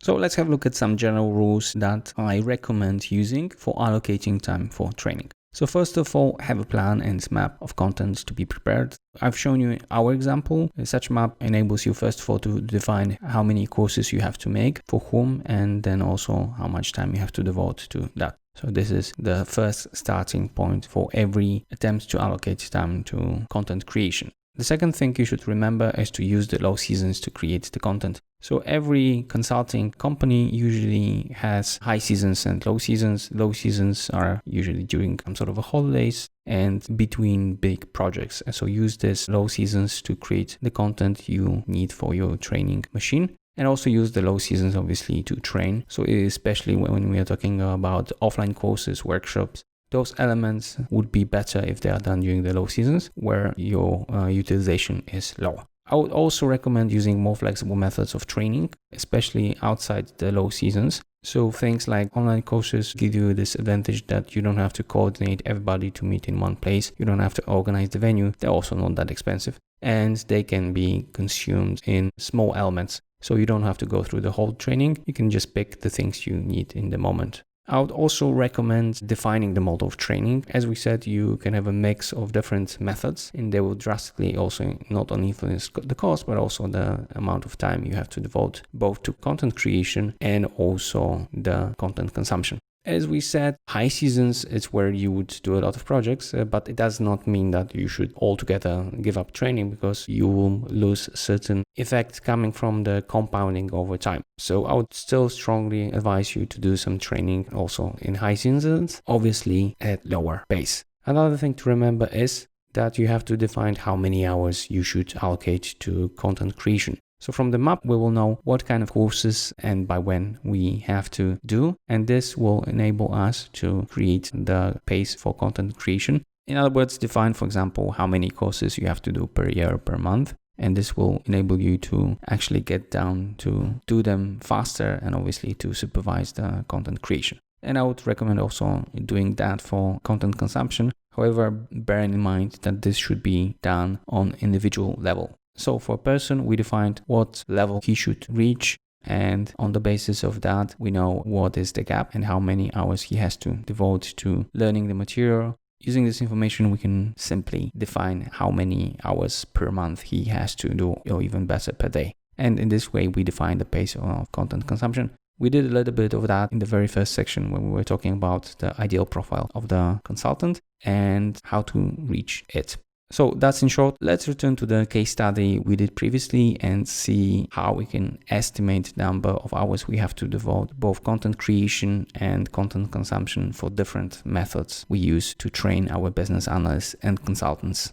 So let's have a look at some general rules that I recommend using for allocating time for training. So first of all, have a plan and map of content to be prepared. I've shown you our example. Such map enables you first of all to define how many courses you have to make, for whom, and then also how much time you have to devote to that. So this is the first starting point for every attempt to allocate time to content creation. The second thing you should remember is to use the low seasons to create the content. So every consulting company usually has high seasons and low seasons. Low seasons are usually during some sort of a holidays and between big projects. And so use these low seasons to create the content you need for your training machine. And also use the low seasons, obviously, to train. So especially when we are talking about offline courses, workshops, those elements would be better if they are done during the low seasons where your utilization is lower. I would also recommend using more flexible methods of training, especially outside the low seasons. So things like online courses give you this advantage that you don't have to coordinate everybody to meet in one place. You don't have to organize the venue. They're also not that expensive. And they can be consumed in small elements. So you don't have to go through the whole training. You can just pick the things you need in the moment. I would also recommend defining the model of training. As we said, you can have a mix of different methods and they will drastically also not only influence the cost, but also the amount of time you have to devote both to content creation and also the content consumption. As we said, high seasons is where you would do a lot of projects, but it does not mean that you should altogether give up training because you will lose certain effects coming from the compounding over time. So I would still strongly advise you to do some training also in high seasons, obviously at lower pace. Another thing to remember is that you have to define how many hours you should allocate to content creation. So from the map, we will know what kind of courses and by when we have to do. And this will enable us to create the pace for content creation. In other words, define, for example, how many courses you have to do per year, per month. And this will enable you to actually get down to do them faster and obviously to supervise the content creation. And I would recommend also doing that for content consumption. However, bear in mind that this should be done on individual level. So for a person, we defined what level he should reach. And on the basis of that, we know what is the gap and how many hours he has to devote to learning the material. Using this information, we can simply define how many hours per month he has to do, or even better, per day. And in this way, we define the pace of content consumption. We did a little bit of that in the very first section when we were talking about the ideal profile of the consultant and how to reach it. So that's in short. Let's return to the case study we did previously and see how we can estimate the number of hours we have to devote both content creation and content consumption for different methods we use to train our business analysts and consultants.